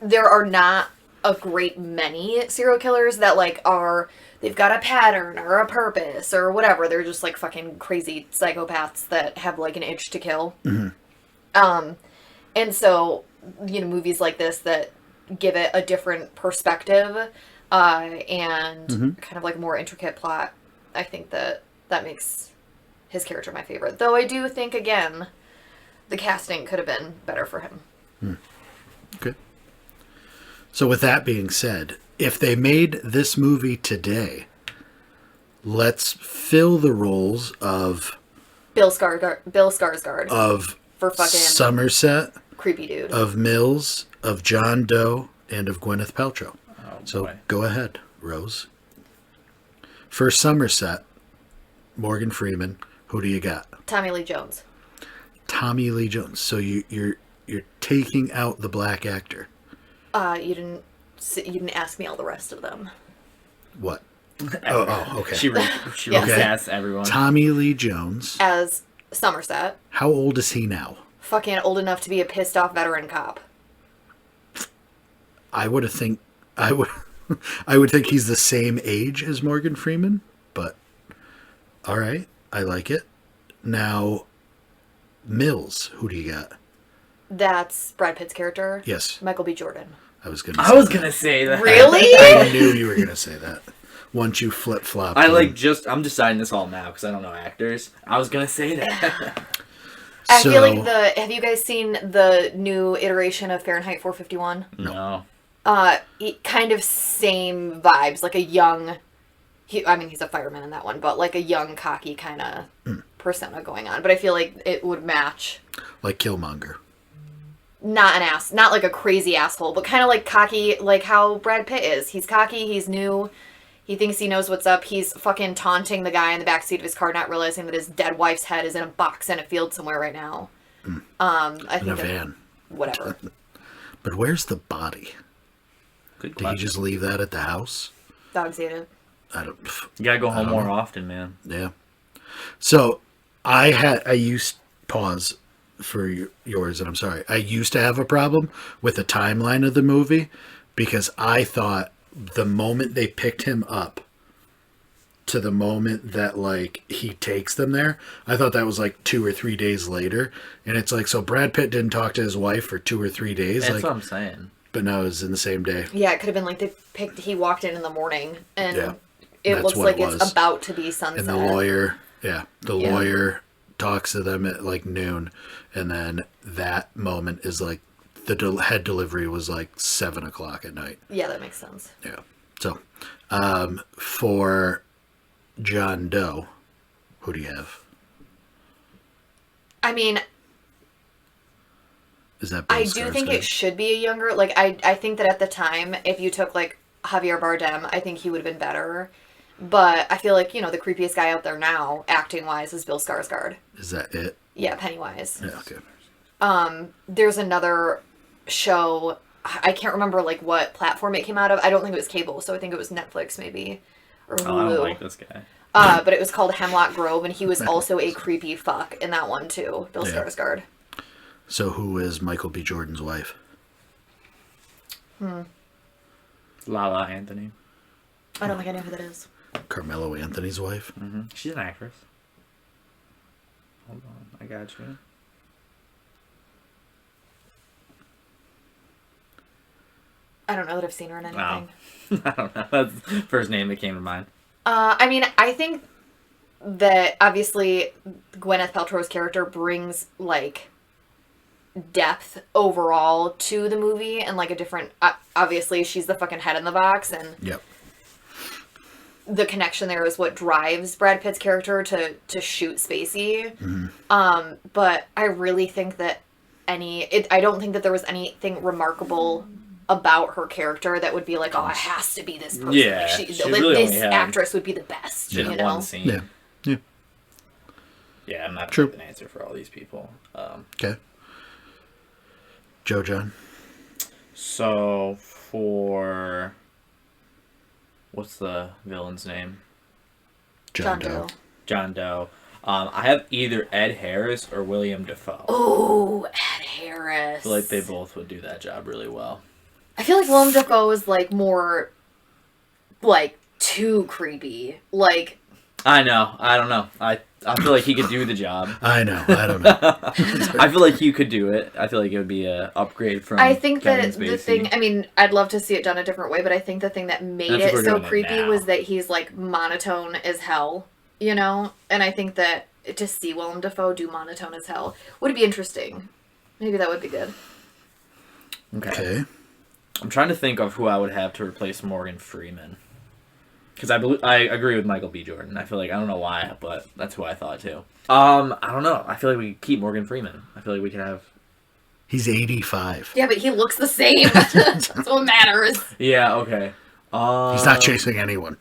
there are not a great many serial killers that they've got a pattern or a purpose or whatever. They're just like fucking crazy psychopaths that have like an itch to kill. Mm-hmm. And so, movies like this that give it a different perspective, and kind of like more intricate plot, I think that makes his character my favorite. Though I do think, again, the casting could have been better for him. Okay. So with that being said, if they made this movie today, let's fill the roles of Bill Skarsgård. of for fucking Somerset, creepy dude. of Mills, of John Doe, and of Gwyneth Paltrow. Oh, So boy. go ahead, Rose. For Somerset, Morgan Freeman. Who do you got? Tommy Lee Jones. Tommy Lee Jones. So you're taking out the black actor. You didn't ask me all the rest of them. What? Oh, okay. She Yes. recast everyone. Tommy Lee Jones. As Somerset, How old is he now? fucking old enough to be a pissed off veteran cop. I would think he's the same age as Morgan Freeman, but all right, I like it. Now, Mills, who do you got? That's Brad Pitt's character. Yes, Michael B. Jordan. I was gonna say that. Really? I knew you were gonna say that. Once you flip flop. I'm deciding this all now because I don't know actors. I was gonna say that. I feel like have you guys seen the new iteration of Fahrenheit 451? No. Kind of same vibes, like a young, he's a fireman in that one, but like a young, cocky kind of persona going on. But I feel like it would match. like Killmonger. Not like a crazy asshole, but kind of like cocky, like how Brad Pitt is. He's cocky, he's new, he thinks he knows what's up. He's fucking taunting the guy in the backseat of his car, not realizing that his dead wife's head is in a box in a field somewhere right now. I think In a van. Whatever. But where's the body? Good Did he question. just leave that at the house? Dogs ate it. I don't. You gotta go home don't more know. often, man. Yeah. So I used pause for yours, and I'm sorry. I used to have a problem with the timeline of the movie because I thought the moment they picked him up to the moment that like he takes them there, I thought that was like 2 or 3 days later, and it's like so Brad Pitt didn't talk to his wife for 2 or 3 days, That's like, what I'm saying. but no, it was in the same day. Yeah, it could have been like he walked in the morning and Yeah, it that's looks what like it it's was. about to be sunset. And the lawyer, the Yeah. lawyer talks to them at like noon, and then that moment is like the head delivery was like 7 o'clock at night. Yeah, that makes sense. Yeah. So, for John Doe, who do you have? I mean, Is that Bill I do think it Skarsgård? should be a younger, like, I think that at the time, if you took, like, Javier Bardem, I think he would have been better. But I feel like, the creepiest guy out there now, acting-wise, is Bill Skarsgård. Is that it? Yeah, Pennywise. Yeah. Okay. There's another show, I can't remember, like, what platform it came out of. I don't think it was cable, so I think it was Netflix, maybe. Or Hulu. Oh, I don't like this guy. But it was called Hemlock Grove, and he was also a creepy fuck in that one, too. Bill Yeah. Skarsgård. So, who is Michael B. Jordan's wife? Lala Anthony. I don't think I know who that is. Carmelo Anthony's wife? Mm-hmm. She's an actress. Hold on, I got you. I don't know that I've seen her in anything. Wow. I don't know. That's the first name that came to mind. I mean, I think that obviously Gwyneth Paltrow's character brings like depth overall to the movie and like a different. Obviously, she's the fucking head in the box, and Yep. the connection there is what drives Brad Pitt's character to shoot Spacey. But I really think that I don't think that there was anything remarkable about her character that would be like, oh, it has to be this person. Yeah, Like, she really this only had- actress would be the best. She You had know? one scene. Yeah. Yeah. Yeah, I'm not True. going to answer for all these people. Okay. Joe John. So, for... What's the villain's name? John Doe. John Doe. I have either Ed Harris or William Dafoe. Oh, Ed Harris. I feel like they both would do that job really well. I feel like Willem Dafoe is like more like too creepy. Like I know. I don't know. I feel like he could do the job. I know. I don't know. I feel like he could do it. I feel like it would be a upgrade from I think Kevin that the Spacey. thing, I mean, I'd love to see it done a different way, but I think the thing that made That's if it we're so doing it creepy now. was that he's like monotone as hell, you know? And I think that to see Willem Dafoe do monotone as hell would be interesting. Maybe that would be good. Okay. Okay. I'm trying to think of who I would have to replace Morgan Freeman. Because I agree with Michael B. Jordan. I feel like, I don't know why, but that's who I thought too. I don't know. I feel like we keep Morgan Freeman. I feel like we could have... He's 85. Yeah, but he looks the same. That's what matters. Yeah, okay. He's not chasing anyone.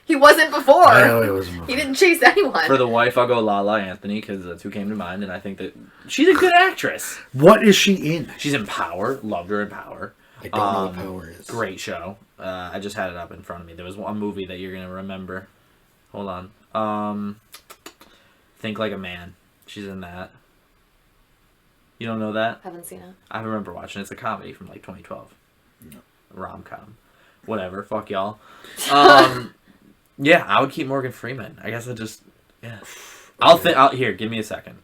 He wasn't before. I know he wasn't before. He didn't chase anyone. For the wife, I'll go Lala Anthony, because that's who came to mind, and I think that she's a good actress. What is she in? She's in Power. Loved her in Power. I don't know what Power is. Great show. I just had it up in front of me. There was one movie that you're going to remember. Hold on. Think Like a Man. She's in that. You don't know that? Haven't seen it. I remember watching it. It's a comedy from like 2012. No. Rom-com. Whatever. Fuck y'all. Yeah, I would keep Morgan Freeman. I guess I just... Yeah. Here, give me a second.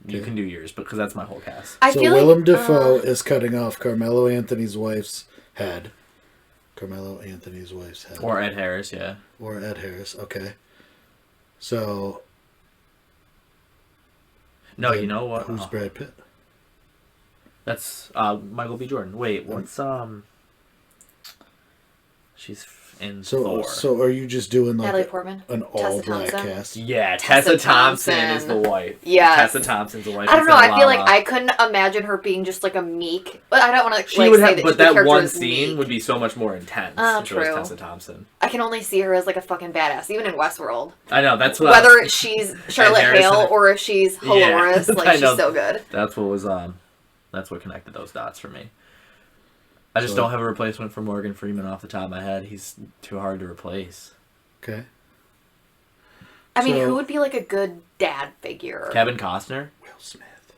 You Okay. can do yours, because that's my whole cast. I So feel Willem like, Dafoe is cutting off Carmelo Anthony's wife's head. Carmelo Anthony's wife's head. Or Ed Harris, yeah. Or Ed Harris. Okay. So... No, then you know what? Who's Brad Pitt? That's Michael B. Jordan. Wait, what's She's in Thor. So are you just doing like Natalie Portman, an Tessa all-black Thompson. cast? Yeah, Tessa Tessa Thompson Thompson. is the wife. Yes. Tessa Thompson's the wife. I don't know. instead I of feel like Lala. I couldn't imagine her being just like a meek. But I don't want to She like would say have, that but the that character one is scene meek. would be so much more intense. Oh, if it was true. Tessa Thompson. I can only see her as like a fucking badass, even in Westworld. I know that's what. Whether she's Charlotte Harris Hale and- or if she's Yeah, Dolores, I like know. she's so good. That's what was That's what connected those dots for me. I just So- don't have a replacement for Morgan Freeman off the top of my head. He's too hard to replace. Okay. I mean, So- who would be like a good dad figure? Kevin Costner. Will Smith.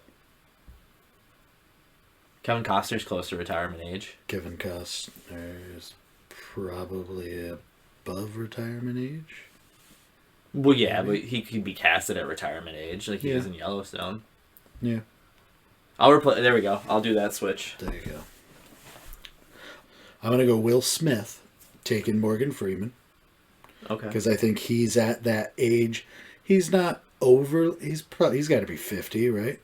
Kevin Costner's close to retirement age. Kevin Costner is probably above retirement age. Well, yeah, Maybe. but he could be casted at retirement age, like he Yeah. is in Yellowstone. Yeah. I'll replace. There we go. I'll do that switch. There you go. I'm gonna go Will Smith, taking Morgan Freeman, Okay. because I think he's at that age. He's not over. He's got to be 50, right?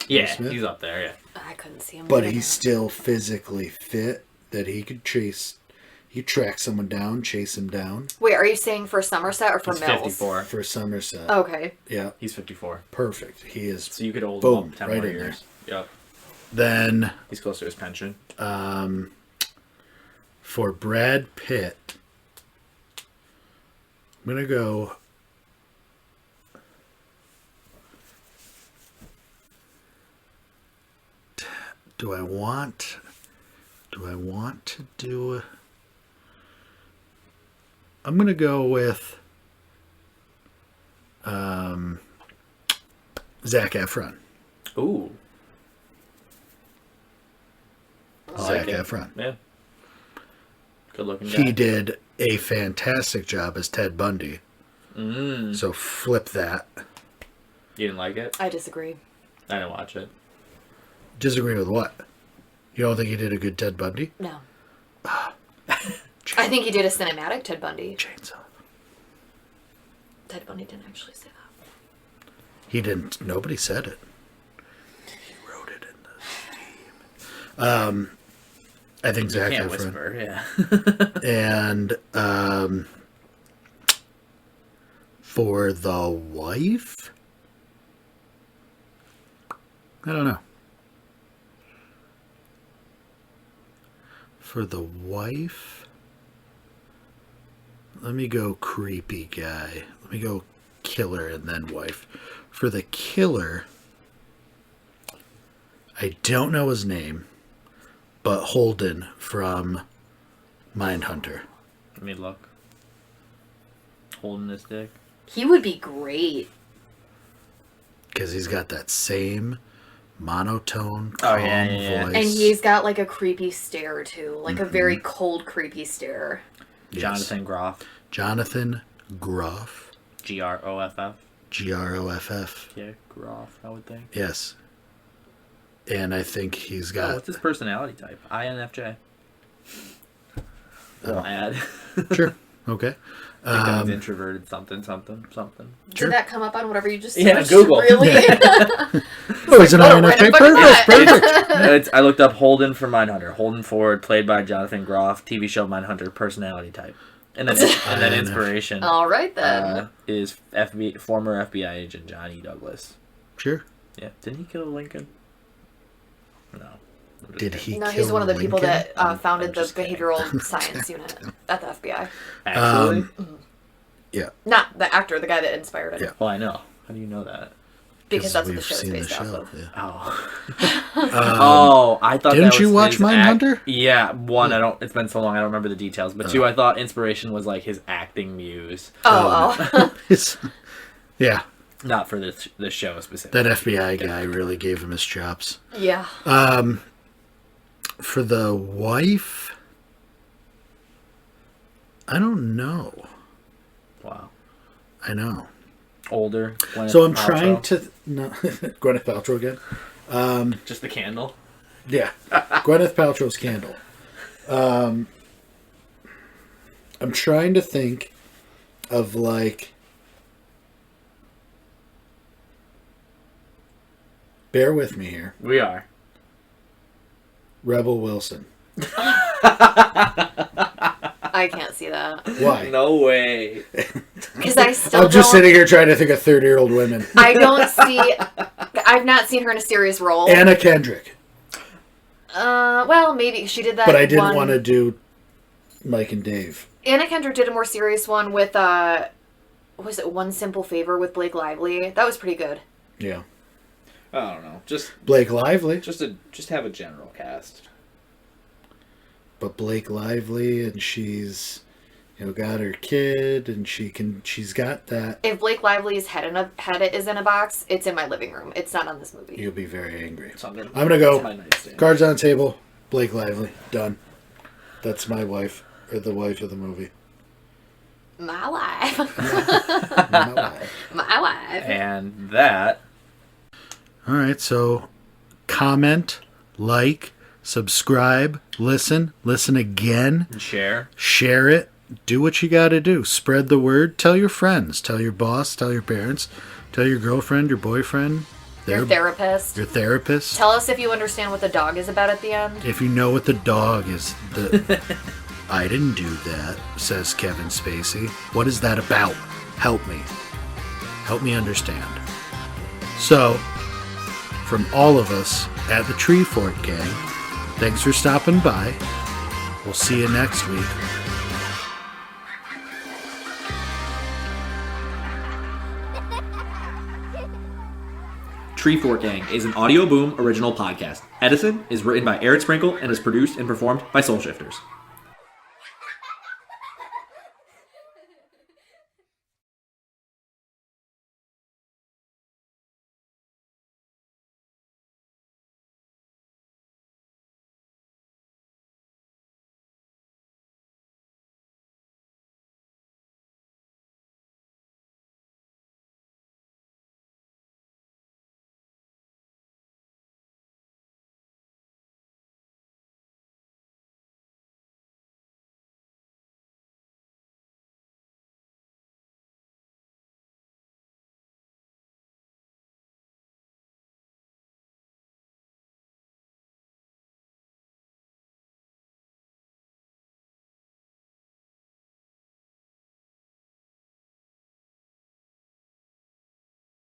Yeah, Smith? he's up there. Yeah. I couldn't see him. But doing he's that. still physically fit that he could chase. He track someone down, chase him down Wait, are you saying for Somerset or for He's Mills? 54. for Somerset. Okay. Yeah, He's 54. perfect. He is. So you could hold Boom, him up 10 right more in years. Yep. Then He's close to his pension. for Brad Pitt, I'm gonna go. Do I want to do a... I'm gonna go with Zac Efron. Ooh. I Zac like it. Efron. Yeah. Good looking guy. He did a fantastic job as Ted Bundy. Mm. So flip that. You didn't like it? I disagree. I didn't watch it. Disagree with what? You don't think he did a good Ted Bundy? No. I think he did a cinematic Ted Bundy. Chainsaw. Ted Bundy didn't actually say that. He didn't. Nobody said it. He wrote it in the Steam. I think You Zac can't Efron. whisper, yeah. And for the wife, I don't know. For the wife, let me go creepy guy. Let me go killer and then wife. For the killer, I don't know his name, but Holden from Mindhunter. Let me look. Holding this dick. He would be great. Because he's got that same monotone, calm Oh, yeah. voice. And he's got like a creepy stare too. Like a very cold, creepy stare. Yes. Jonathan Groff. Jonathan Groff. Groff. Groff. Yeah, Groff, I would think. Yes. And I think he's Oh, got... what's his personality type? INFJ. Oh. I'll add. Sure. Okay. I think he's introverted something. Sure. Did that come up on whatever you just Yeah, searched? Google. Really? Oh, he's an Oh, right INFJ. up fucking Perfect. that. Perfect. I looked up Holden for Mindhunter. Holden Ford, played by Jonathan Groff. TV show Mindhunter. Personality type. And then inspiration All right, then. is former FBI agent John E. Douglas. Sure. Yeah. Didn't he kill Lincoln? No. Did he No, kill he's one of the people Lincoln? that founded I'm the just kidding. behavioral science unit at the FBI. Actually? Yeah. Not the actor, the guy that inspired it. Yeah. Well, I know. How do you know that? Because that's what the we've show is seen the based off show. of. Yeah. Oh. I thought Didn't that was you watch his Mindhunter? Yeah, one, I don't. It's been so long, I don't remember the details. But two, I thought inspiration was like his acting muse, Oh. Yeah. not for the show specifically. That FBI guy really gave him his chops. Yeah. For the wife, I don't know. Wow. I know. Older. Gwyneth So I'm Paltrow. trying to... No, Gwyneth Paltrow again. Just the candle. Yeah. Gwyneth Paltrow's candle. I'm trying to think of, like... Bear with me here. We are. Rebel Wilson. I can't see that. Why? No way. Because I still I'm just don't... sitting here trying to think of 30-year-old women. I don't see... I've not seen her in a serious role. Anna Kendrick. Well, maybe. She did that But I didn't one... want to do Mike and Dave. Anna Kendrick did a more serious one with, was it One Simple Favor with Blake Lively? That was pretty good. Yeah. I don't know. Just Blake Lively. just have a general cast. But Blake Lively, and she's, got her kid, and she's got that. If Blake Lively's head is in a box, it's in my living room. It's not on this movie. You'll be very angry. It's under, I'm gonna go. it's my nightstand. Cards on the table. Blake Lively. Done. That's my wife, or the wife of the movie. My wife. My wife. My wife. And that. All right, so comment, like, subscribe, listen again, And share. share it, do what you got to do. Spread the word. Tell your friends. Tell your boss. Tell your parents. Tell your girlfriend, your boyfriend, Your therapist. your therapist. Tell us if you understand what the dog is about at the end. If you know what the dog is, I didn't do that, says Kevin Spacey. What is that about? Help me. Help me understand. So, from all of us at the Tree Fort Gang, thanks for stopping by. We'll see you next week. Tree Fort Gang is an Audio Boom original podcast. Edison is written by Eric Sprinkle and is produced and performed by Soul Shifters.